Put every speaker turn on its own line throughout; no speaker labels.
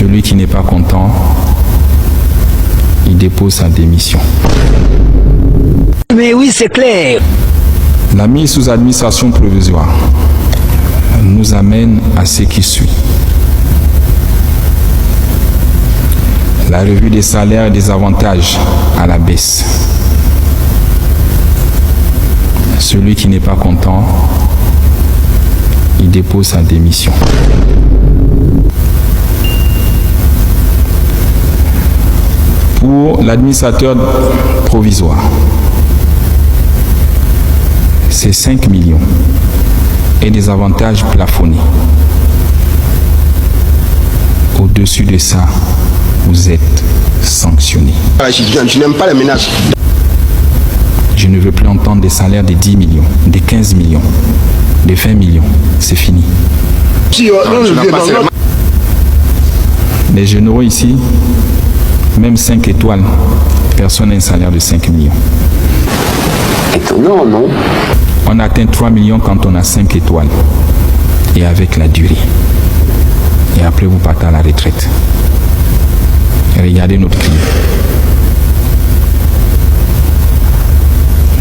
Celui qui n'est pas content, il dépose sa démission.
Mais oui, c'est clair.
La mise sous administration provisoire nous amène à ce qui suit. La revue des salaires et des avantages à la baisse. Celui qui n'est pas content, il dépose sa démission. Pour l'administrateur provisoire, c'est 5 millions et des avantages plafonnés. Au-dessus de ça, vous êtes sanctionné.
Je n'aime pas les ménages.
Je ne veux plus entendre des salaires de 10 millions, de 15 millions, de 20 millions. C'est fini. Les généraux ici, même 5 étoiles, personne n'a un salaire de 5 millions.
Étonnant, non?
On atteint 3 millions quand on a 5 étoiles. Et avec la durée. Et après, vous partez à la retraite. Regardez notre client.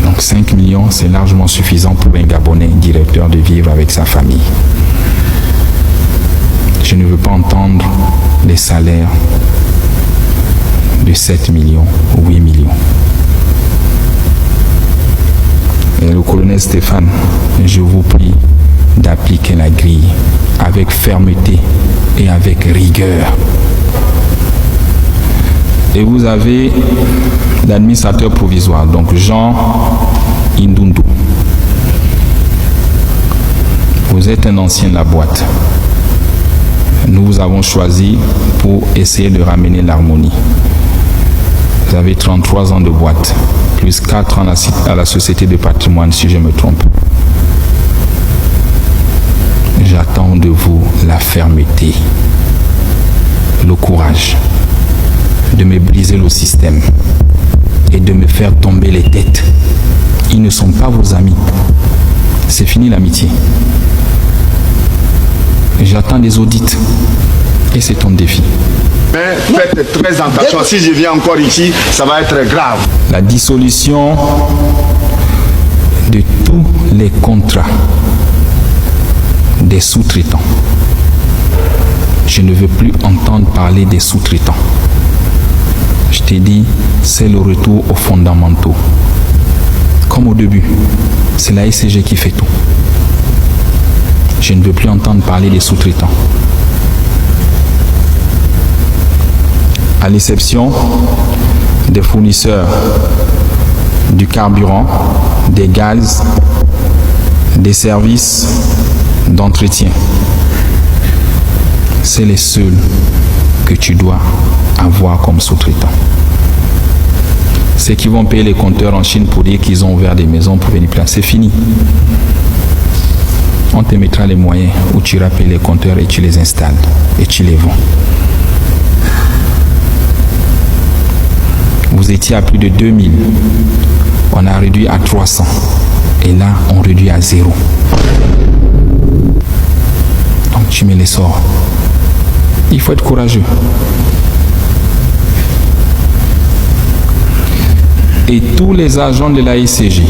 Donc 5 millions, c'est largement suffisant pour un Gabonais directeur de vivre avec sa famille. Je ne veux pas entendre des salaires de 7 millions ou 8 millions. Et le colonel Stéphane, je vous prie d'appliquer la grille avec fermeté et avec rigueur. Et vous avez l'administrateur provisoire, donc Jean Indundu. Vous êtes un ancien de la boîte. Nous vous avons choisi pour essayer de ramener l'harmonie. Vous avez 33 ans de boîte, plus 4 ans à la Société de patrimoine, si je me trompe. J'attends de vous la fermeté, le courage de me briser le système et de me faire tomber les têtes. Ils ne sont pas vos amis. C'est fini l'amitié. J'attends des audits et c'est ton défi.
Mais faites très attention, si je viens encore ici, ça va être grave.
La dissolution de tous les contrats des sous-traitants. Je ne veux plus entendre parler des sous-traitants. Je t'ai dit, c'est le retour aux fondamentaux. Comme au début, c'est la SCG qui fait tout. Je ne veux plus entendre parler des sous-traitants. À l'exception des fournisseurs du carburant, des gaz, des services d'entretien. C'est les seuls que tu dois avoir comme sous-traitant. Ceux qui vont payer les compteurs en Chine pour dire qu'ils ont ouvert des maisons pour venir placer, c'est fini. On te mettra les moyens où tu iras payer les compteurs et tu les installes et tu les vends. Vous étiez à plus de 2000. On a réduit à 300. Et là, on réduit à 0. Donc tu mets les sorts. Il faut être courageux. Et tous les agents de la ICG,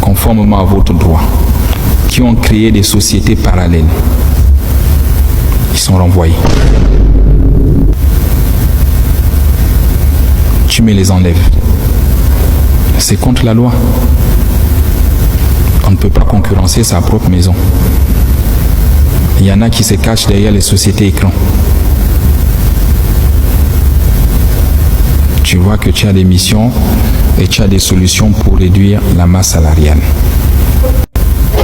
conformément à votre droit, qui ont créé des sociétés parallèles, ils sont renvoyés. Tu me les enlèves. C'est contre la loi. On ne peut pas concurrencer sa propre maison. Il y en a qui se cachent derrière les sociétés écrans. Tu vois que tu as des missions et tu as des solutions pour réduire la masse salariale.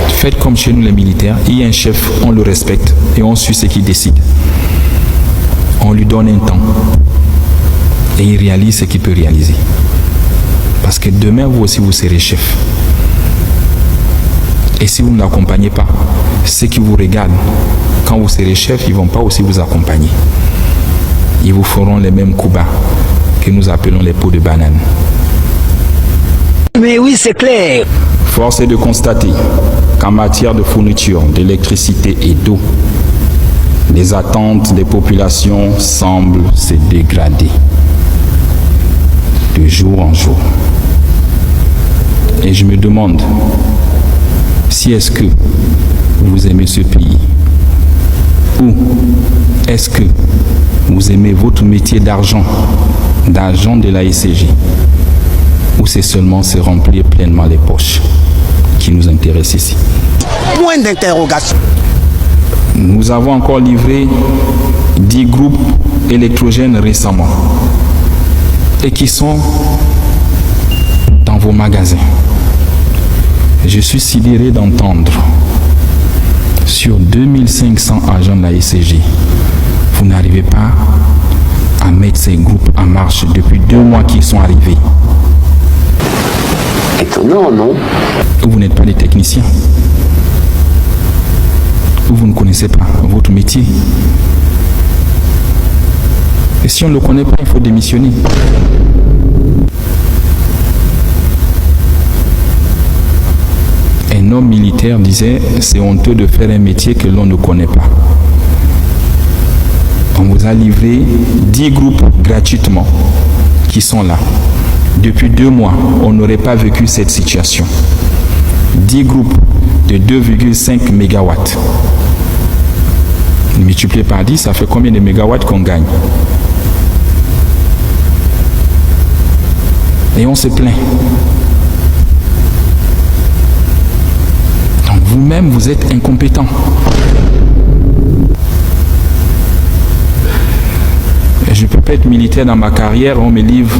Faites comme chez nous les militaires, il y a un chef, on le respecte et on suit ce qu'il décide. On lui donne un temps et il réalise ce qu'il peut réaliser. Parce que demain, vous aussi, vous serez chef. Et si vous ne l'accompagnez pas, ceux qui vous regardent, quand vous serez chef, ils ne vont pas aussi vous accompagner. Ils vous feront les mêmes coups bas que nous appelons les pots de banane.
Mais oui, c'est clair.
Force est de constater qu'en matière de fourniture d'électricité et d'eau, Les attentes des populations semblent se dégrader de jour en jour. Et je me demande si est-ce que vous aimez ce pays ou est-ce que vous aimez votre métier d'argent de la SCG, ou c'est seulement se remplir pleinement les poches qui nous intéresse ici.
Point d'interrogation.
Nous avons encore livré 10 groupes électrogènes récemment et qui sont dans vos magasins. Je suis sidéré d'entendre sur 2500 agents de la SCG, vous n'arrivez pas à mettre ces groupes en marche depuis 2 mois qu'ils sont arrivés.
Étonnant, non?
Vous n'êtes pas des techniciens. Vous ne connaissez pas votre métier. Et si on ne le connaît pas, il faut démissionner. Un homme militaire disait, c'est honteux de faire un métier que l'on ne connaît pas. On vous a livré 10 groupes gratuitement qui sont là. Depuis 2 mois, on n'aurait pas vécu cette situation. 10 groupes de 2,5 mégawatts. Multiplié par 10, ça fait combien de mégawatts qu'on gagne? Et on se plaint. Donc vous-même, vous êtes incompétent. Je ne peux pas être militaire dans ma carrière, on me livre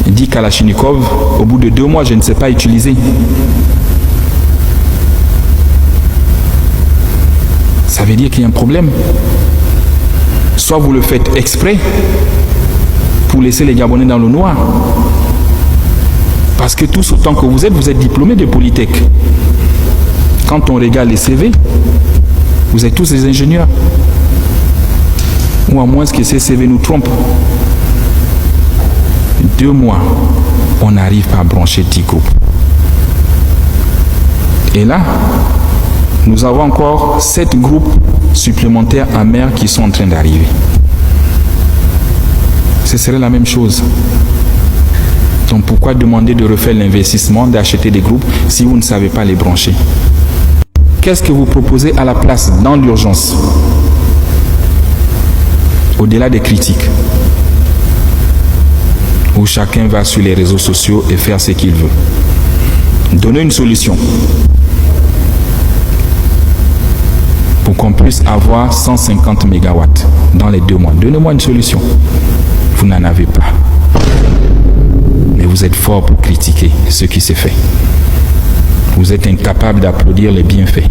10 Kalachnikov, au bout de 2 mois, je ne sais pas utiliser. Ça veut dire qu'il y a un problème. Soit vous le faites exprès pour laisser les Gabonais dans le noir. Parce que tous autant que vous êtes diplômés de Polytech. Quand on regarde les CV, vous êtes tous des ingénieurs. Ou à moins que ces CV nous trompent. 2 mois, on n'arrive pas à brancher 10 groupes. Et là, nous avons encore 7 groupes supplémentaires en mer qui sont en train d'arriver. Ce serait la même chose. Donc pourquoi demander de refaire l'investissement, d'acheter des groupes si vous ne savez pas les brancher? Qu'est-ce que vous proposez à la place dans l'urgence? Au-delà des critiques, où chacun va sur les réseaux sociaux et faire ce qu'il veut. Donnez une solution pour qu'on puisse avoir 150 mégawatts dans les 2 mois. Donnez-moi une solution. Vous n'en avez pas. Mais vous êtes fort pour critiquer ce qui s'est fait. Vous êtes incapable d'applaudir les bienfaits.